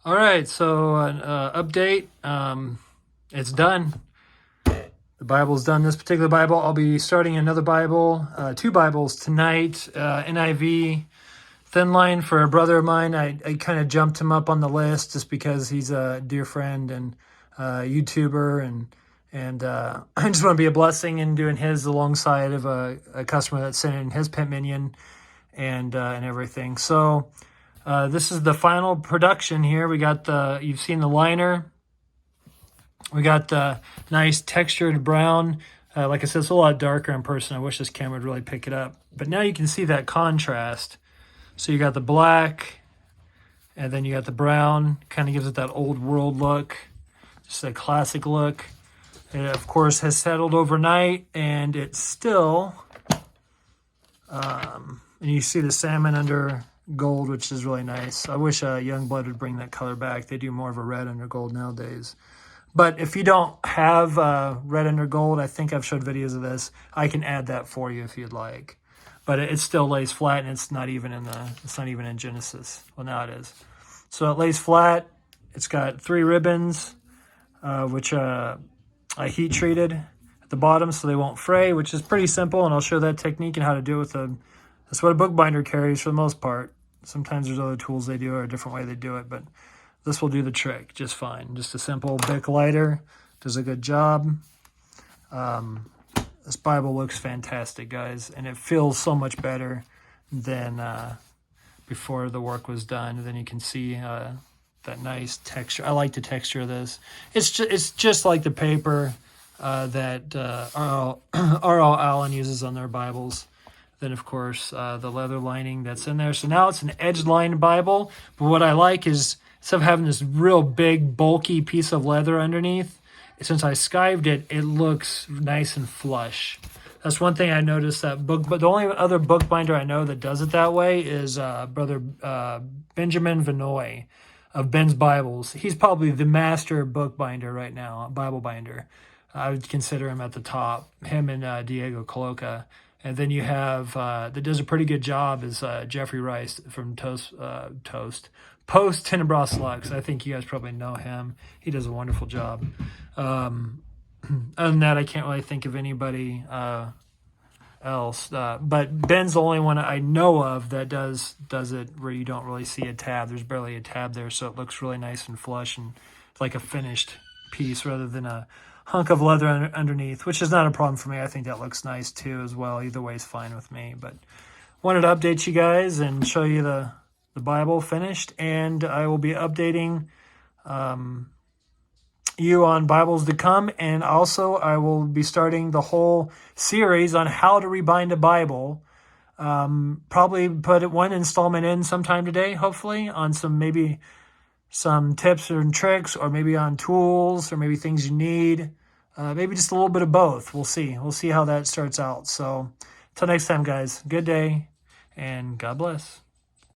All right, so an update. It's done. The Bible's done. This particular Bible, I'll be starting another Bible, two Bibles tonight. NIV, Thin Line for a brother of mine. I kind of jumped him up on the list just because he's a dear friend and YouTuber, and I just want to be a blessing in doing his alongside of a customer that sent in his pimp minion and everything. So this is the final production here. We got you've seen the liner. We got the nice textured brown. Like I said, it's a lot darker in person. I wish this camera would really pick it up. But now you can see that contrast. So you got the black, and then you got the brown. Kind of gives it that old world look. Just a classic look. It, of course, has settled overnight, and it's still... and you see the salmon under gold, which is really nice. I wish Youngblood would bring that color back. They do more of a red under gold nowadays. But if you don't have red under gold, I think I've showed videos of this. I can add that for you if you'd like. But it still lays flat, and it's not even in Genesis. Well, now it is. So it lays flat. It's got 3 ribbons, which I heat treated at the bottom so they won't fray, which is pretty simple. And I'll show that technique and how to do it with that's what a bookbinder carries for the most part. Sometimes there's other tools they do or a different way they do it, but this will do the trick just fine. Just a simple Bic lighter does a good job. This Bible looks fantastic, guys, and it feels so much better than before the work was done. And then you can see that nice texture. I like the texture of this. It's just like the paper that R.L. Allen uses on their Bibles. Then, of course, the leather lining that's in there. So now it's an edge-lined Bible. But what I like is, instead of having this real big, bulky piece of leather underneath, since I skived it, it looks nice and flush. That's one thing I noticed that book. But the only other bookbinder I know that does it that way is Brother Benjamin Vinoy of Ben's Bibles. He's probably the master bookbinder right now, Bible binder. I would consider him at the top, him and Diego Coloca. And then you have, that does a pretty good job, is Jeffrey Rice from Post Tenebras Lux. I think you guys probably know him. He does a wonderful job. Other than that, I can't really think of anybody else. But Ben's the only one I know of that does it where you don't really see a tab. There's barely a tab there, so it looks really nice and flush and like a finished piece rather than a hunk of leather underneath, which is not a problem for me. I think that looks nice too as well. Either way is fine with me. But wanted to update you guys and show you the Bible finished, and I will be updating you on Bibles to come, and also I will be starting the whole series on how to rebind a Bible. Probably put one installment in sometime today, hopefully, on maybe some tips and tricks, or maybe on tools, or maybe things you need. Maybe just a little bit of both. We'll see. We'll see how that starts out. So until next time, guys, good day, and God bless.